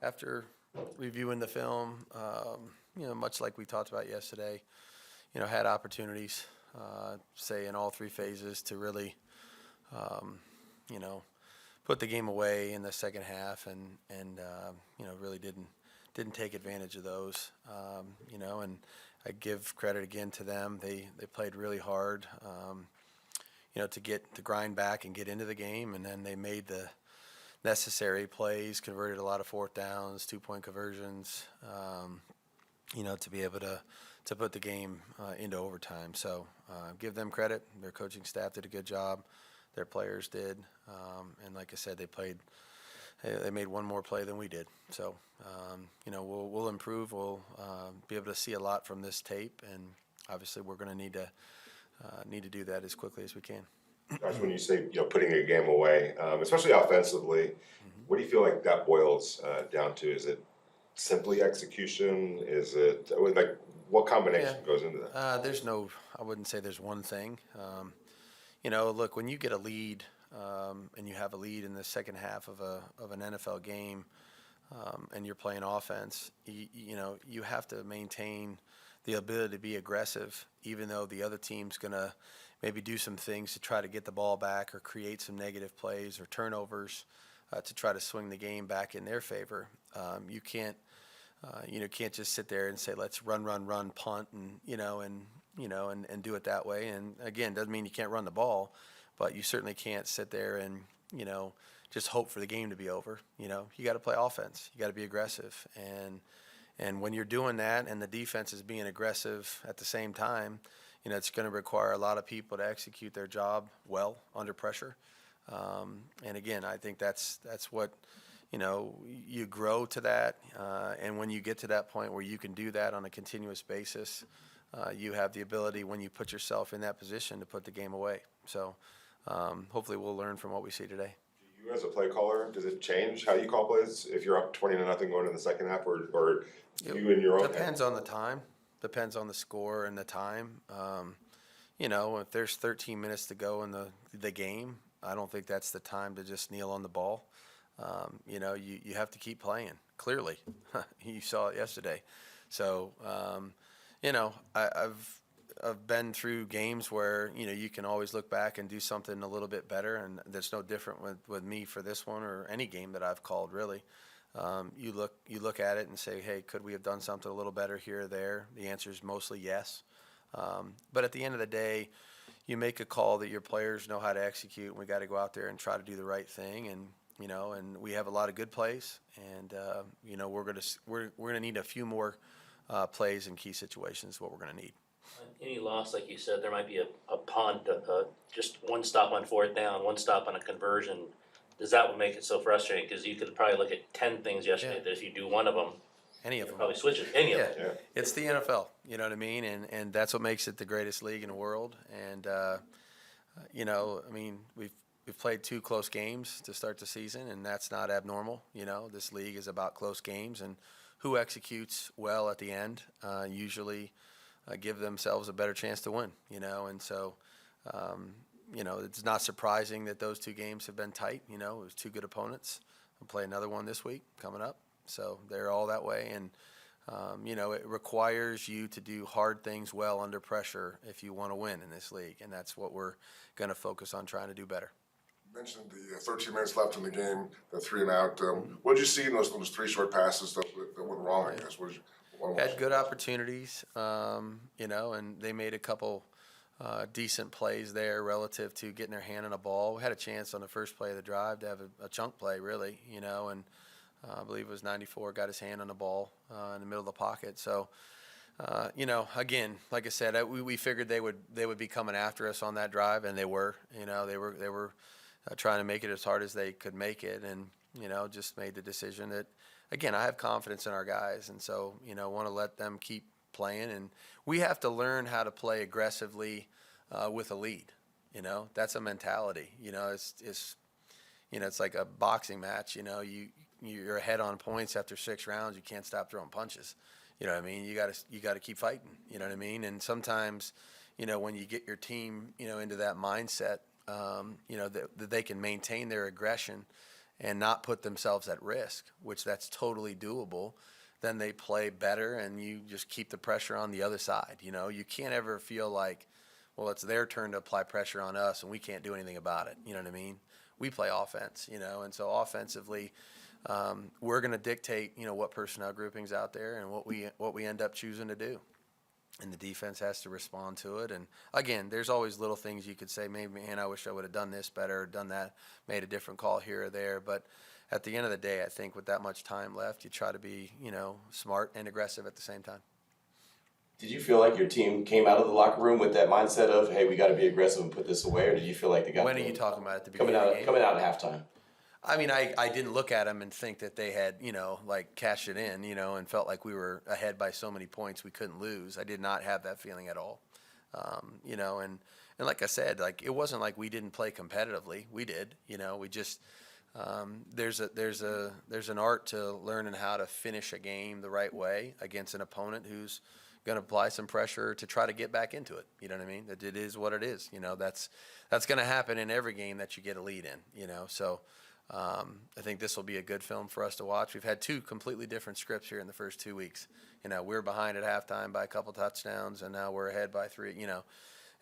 after reviewing the film, much like we talked about yesterday, had opportunities, say in all three phases to really, you know, put the game away in the second half, and really didn't take advantage of those. And I give credit again to them. They played really hard, to get to grind back and get into the game, and then they made the necessary plays, converted a lot of fourth downs, 2-point conversions, to be able to put the game into overtime. So give them credit. Their coaching staff did a good job. Their players did, and like I said, they made one more play than we did. So we'll improve. We'll be able to see a lot from this tape, and obviously we're going to need to do that as quickly as we can. Josh, when you say putting a game away, especially offensively, what do you feel like that boils down to? Is it simply execution? Is it like what combination goes into that? I wouldn't say there's one thing. Look, when you get a lead and you have a lead in the second half of an NFL game, and you're playing offense, you have to maintain the ability to be aggressive, even though the other team's going to maybe do some things to try to get the ball back or create some negative plays or turnovers to try to swing the game back in their favor. You can't just sit there and say, let's run, punt, and do it that way. And again, doesn't mean you can't run the ball, but you certainly can't sit there and, just hope for the game to be over. You got to play offense. You got to be aggressive. And when you're doing that and the defense is being aggressive at the same time, it's going to require a lot of people to execute their job well under pressure. And again, I think that's what, you grow to that. And when you get to that point where you can do that on a continuous basis, you have the ability, when you put yourself in that position, to put the game away. So hopefully we'll learn from what we see today. You as a play caller, does it change how you call plays if you're up 20-0 going into the second half, or you in your own? Depends on the time. Depends on the score and the time. If there's 13 minutes to go in the game, I don't think that's the time to just kneel on the ball. You have to keep playing. Clearly, you saw it yesterday. So, I've been through games where you can always look back and do something a little bit better, and that's no different with me for this one or any game that I've called really. You look at it and say, hey, could we have done something a little better here or there? The answer is mostly yes. But at the end of the day, you make a call that your players know how to execute, and we got to go out there and try to do the right thing. And and we have a lot of good plays, and we're gonna need a few more plays in key situations. What we're gonna need. Any loss, like you said, there might be a punt, just one stop on fourth down, one stop on a conversion. Does that what make it so frustrating? Because you could probably look at 10 things yesterday that if you do one of them, any of them, probably switch it. Any of them. Yeah. It's the NFL. You know what I mean? And that's what makes it the greatest league in the world. And we've played 2 close games to start the season, and that's not abnormal. This league is about close games, and who executes well at the end usually give themselves a better chance to win. And so. It's not surprising that those 2 games have been tight. It was 2 good opponents. We'll play another one this week coming up. So they're all that way. And, it requires you to do hard things well under pressure if you want to win in this league. And that's what we're going to focus on trying to do better. You mentioned the 13 minutes left in the game, the 3 and out. What did you see in those 3 short passes that went wrong, I guess? Had good opportunities, and they made a couple decent plays there relative to getting their hand on a ball. We had a chance on the first play of the drive to have a chunk play, really, and I believe it was 94 got his hand on the ball in the middle of the pocket. So, again, like I said, we figured they would be coming after us on that drive, and they were. They were trying to make it as hard as they could make it, and just made the decision that, again, I have confidence in our guys, and so want to let them keep playing, and we have to learn how to play aggressively with a lead. That's a mentality. It's like a boxing match. You're ahead on points after 6 rounds. You can't stop throwing punches. You know what I mean? You got to keep fighting. You know what I mean? And sometimes, when you get your team, into that mindset, that they can maintain their aggression and not put themselves at risk, which that's totally doable, then they play better and you just keep the pressure on the other side. You can't ever feel like, well, it's their turn to apply pressure on us and we can't do anything about it. You know what I mean? We play offense, and so offensively, we're going to dictate, what personnel grouping's out there and what we end up choosing to do. And the defense has to respond to it. And again, there's always little things you could say, maybe, man, I wish I would have done this better, or done that, made a different call here or there. But at the end of the day, I think with that much time left, you try to be, smart and aggressive at the same time. Did you feel like your team came out of the locker room with that mindset of, hey, we got to be aggressive and put this away, or did you feel like they got When are you talking about at the beginning of the game? coming out at halftime? I mean, I didn't look at them and think that they had, cashed it in, and felt like we were ahead by so many points we couldn't lose. I did not have that feeling at all. And like I said, like, it wasn't like we didn't play competitively. We did, we just, there's an art to learning how to finish a game the right way against an opponent who's going to apply some pressure to try to get back into it. You know what I mean? That it is what it is. That's going to happen in every game that you get a lead in, so. I think this will be a good film for us to watch. We've had two completely different scripts here in the first 2 weeks. We're behind at halftime by a couple touchdowns, and now we're ahead by 3,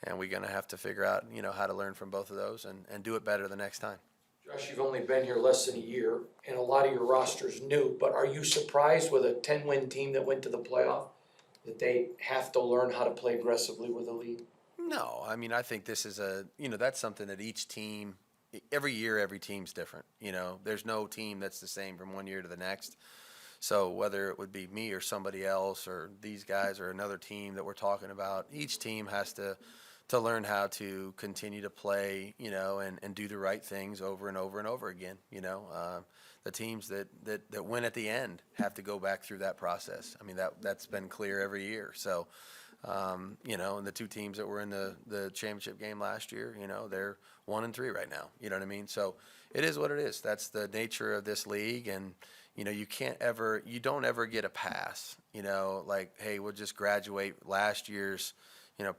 and we're going to have to figure out, how to learn from both of those and do it better the next time. Josh, you've only been here less than a year, and a lot of your roster's new, but are you surprised with a 10-win team that went to the playoff that they have to learn how to play aggressively with a lead? No, I mean, I think this is that's something that each team – every year, every team's different. There's no team that's the same from one year to the next. So whether it would be me or somebody else or these guys or another team that we're talking about, each team has to learn how to continue to play, and do the right things over and over and over again. The teams that win at the end have to go back through that process. I mean, that's been clear every year. So. And the two teams that were in the championship game last year, they're 1-3 right now. You know what I mean? So it is what it is. That's the nature of this league. And, you don't ever get a pass, like, hey, we'll just graduate last year's,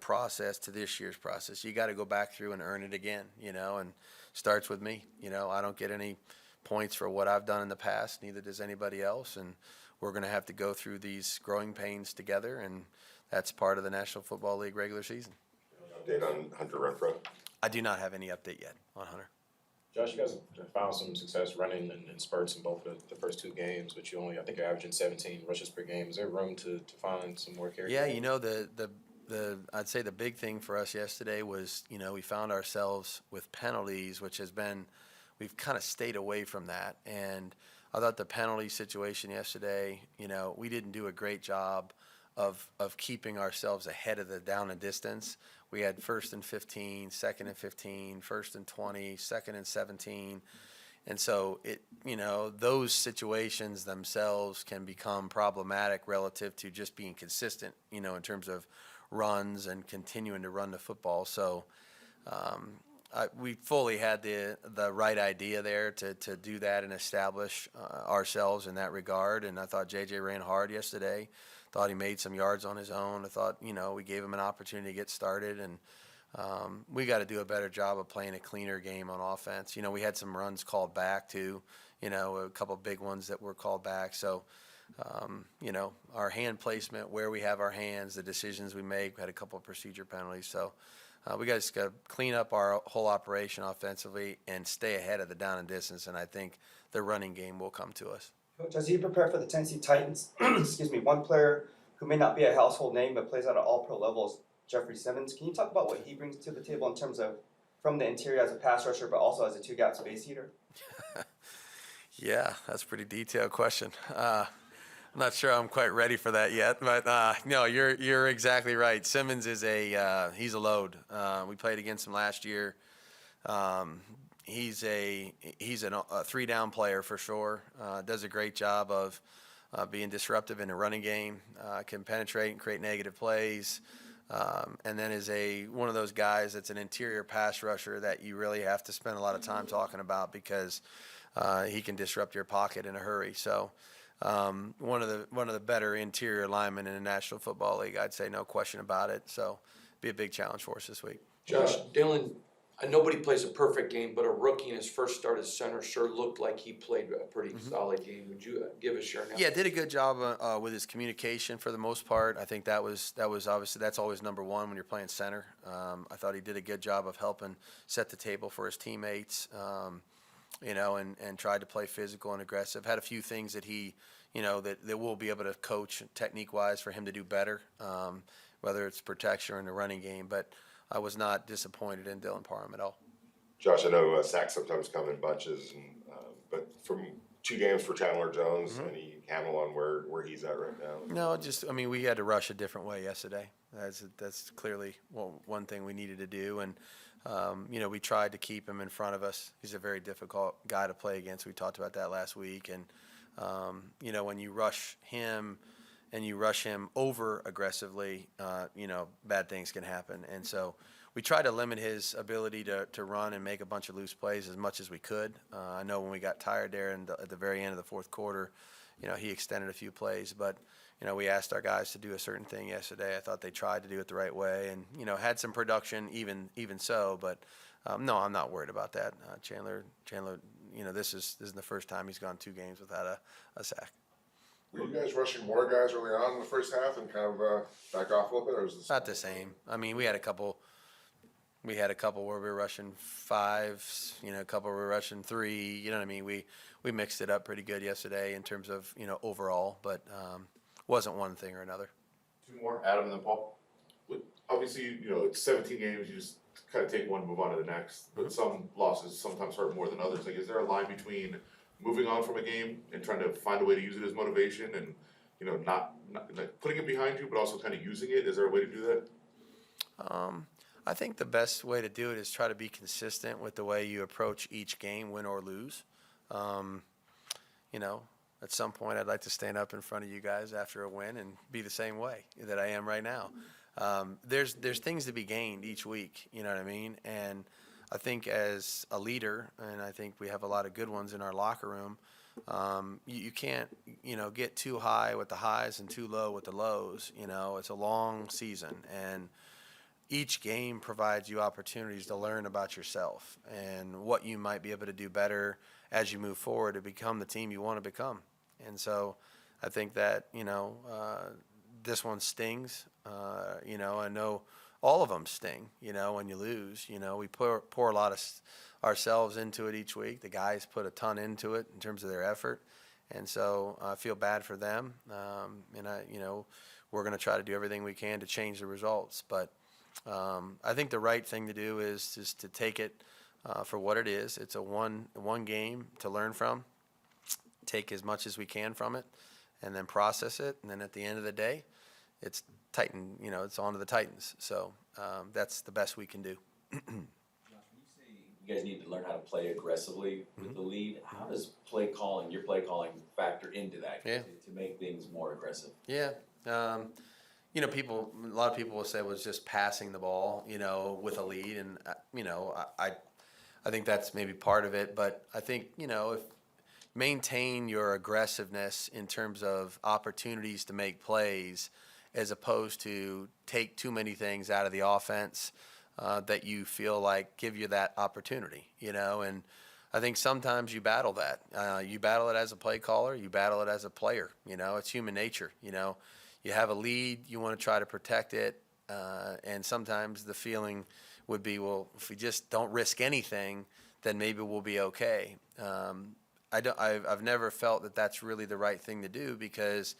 process to this year's process. You got to go back through and earn it again, and starts with me. I don't get any points for what I've done in the past. Neither does anybody else. And we're going to have to go through these growing pains together. And that's part of the National Football League regular season. Update on Hunter Renfrow? I do not have any update yet on Hunter. Josh, you guys have found some success running in spurts in both of the first two games, but you only, I think, you're averaging 17 rushes per game. Is there room to find some more carries? Yeah, I'd say the big thing for us yesterday was, we found ourselves with penalties, which has been, we've kind of stayed away from that. And I thought the penalty situation yesterday, we didn't do a great job of keeping ourselves ahead of the down and distance. We had 1st and 15, 2nd and 15, 1st and 20, 2nd and 17. And so those situations themselves can become problematic relative to just being consistent, in terms of runs and continuing to run the football. So we fully had the right idea there to do that and establish ourselves in that regard. And I thought JJ ran hard yesterday. Thought he made some yards on his own. I thought, we gave him an opportunity to get started, and we got to do a better job of playing a cleaner game on offense. We had some runs called back too, a couple of big ones that were called back. So, our hand placement, where we have our hands, the decisions we make, we had a couple of procedure penalties. So we just got to clean up our whole operation offensively and stay ahead of the down and distance, and I think the running game will come to us. Coach, as you prepare for the Tennessee Titans, excuse me, one player who may not be a household name but plays at an all-pro level is Jeffrey Simmons. Can you talk about what he brings to the table in terms of from the interior as a pass rusher but also as a two-gap space eater? Yeah, that's a pretty detailed question. I'm not sure I'm quite ready for that yet, but no, you're exactly right. Simmons is he's a load. We played against him last year. He's a 3-down player for sure. Does a great job of being disruptive in the running game. Can penetrate and create negative plays. And then is one of those guys that's an interior pass rusher that you really have to spend a lot of time talking about because he can disrupt your pocket in a hurry. So one of the better interior linemen in the National Football League, I'd say, no question about it. So be a big challenge for us this week. Josh, Dylan nobody plays a perfect game, but a rookie in his first start as center sure looked like he played a pretty solid game. Would you give us your analysis? Yeah, did a good job with his communication for the most part. I think that was obviously that's always number one when you're playing center. I thought he did a good job of helping set the table for his teammates, and tried to play physical and aggressive. Had a few things that he, that we'll be able to coach technique-wise for him to do better, whether it's protection or in the running game. But I was not disappointed in Dylan Parham at all. Josh, I know sacks sometimes come in bunches, but from 2 games for Chandler Jones, any handle on where he's at right now? No, we had to rush a different way yesterday. That's clearly one thing we needed to do, and we tried to keep him in front of us. He's a very difficult guy to play against. We talked about that last week, and when you rush him and you rush him over aggressively, bad things can happen. And so we tried to limit his ability to run and make a bunch of loose plays as much as we could. I know when we got tired there at the very end of the fourth quarter, he extended a few plays, but we asked our guys to do a certain thing yesterday. I thought they tried to do it the right way, and had some production even so. But no, I'm not worried about that. Chandler, this is the first time he's gone 2 games without a sack. Were you guys rushing more guys early on in the first half and kind of back off a little bit, or was this Not the same. We had a couple. We had a couple where we were rushing 5s, a couple where we were rushing 3. You know what I mean? We mixed it up pretty good yesterday in terms of overall, but wasn't one thing or another. 2 more, Adam and then Paul. Obviously, it's 17 games. You just kind of take one, move on to the next. But some losses sometimes hurt more than others. Like, is there a line between moving on from a game and trying to find a way to use it as motivation, and not like putting it behind you, but also kind of using it? Is there a way to do that? I think the best way to do it is try to be consistent with the way you approach each game, win or lose. At some point I'd like to stand up in front of you guys after a win and be the same way that I am right now. There's things to be gained each week, you know what I mean? And I think as a leader, and I think we have a lot of good ones in our locker room, you can't, get too high with the highs and too low with the lows. It's a long season, and each game provides you opportunities to learn about yourself and what you might be able to do better as you move forward to become the team you want to become. And so I think that, this one stings. I know all of them sting, when you lose. We pour a lot of ourselves into it each week. The guys put a ton into it in terms of their effort. And so I feel bad for them. We're going to try to do everything we can to change the results. But I think the right thing to do is to take it for what it is. It's a one game to learn from, take as much as we can from it, and then process it. And then at the end of the day, it's Titan. It's on to the Titans. So that's the best we can do. When you say you guys need to learn how to play aggressively with the lead, how does your play calling factor into that to make things more aggressive? Yeah. A lot of people will say it was just passing the ball, with a lead. And, I think that's maybe part of it. But I think, if maintain your aggressiveness in terms of opportunities to make plays as opposed to take too many things out of the offense that you feel like give you that opportunity, And I think sometimes you battle that. You battle it as a play caller. You battle it as a player. It's human nature, You have a lead, you want to try to protect it, and sometimes the feeling would be, well, if we just don't risk anything, then maybe we'll be okay. I've never felt that that's really the right thing to do, because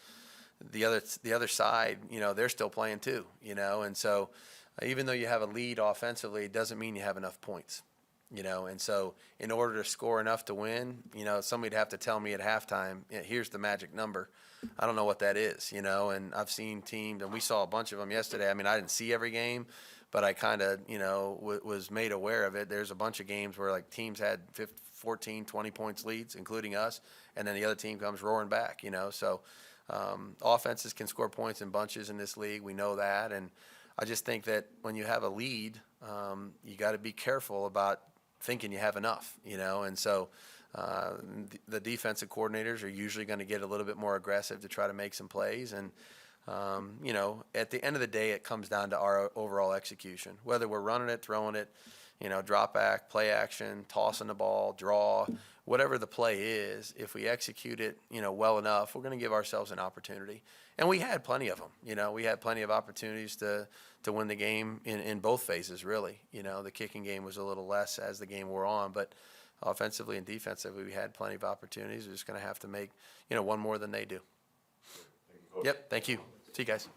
the other side, they're still playing too, and so even though you have a lead offensively, it doesn't mean you have enough points. And so in order to score enough to win, somebody'd have to tell me at halftime, here's the magic number. I don't know what that is, and I've seen teams, and we saw a bunch of them yesterday. I didn't see every game, but I kind of, was made aware of it. There's a bunch of games where like teams had 14, 20 points leads, including us, and then the other team comes roaring back, so offenses can score points in bunches in this league. We know that, and I just think that when you have a lead, you got to be careful about thinking you have enough, and so the defensive coordinators are usually going to get a little bit more aggressive to try to make some plays, and at the end of the day, it comes down to our overall execution. Whether we're running it, throwing it, drop back, play action, tossing the ball, draw, whatever the play is, if we execute it, well enough, we're going to give ourselves an opportunity. And we had plenty of them. We had plenty of opportunities to win the game in both phases, really. The kicking game was a little less as the game wore on, but offensively and defensively, we had plenty of opportunities. We're just going to have to make, one more than they do. Yep, thank you. See you guys.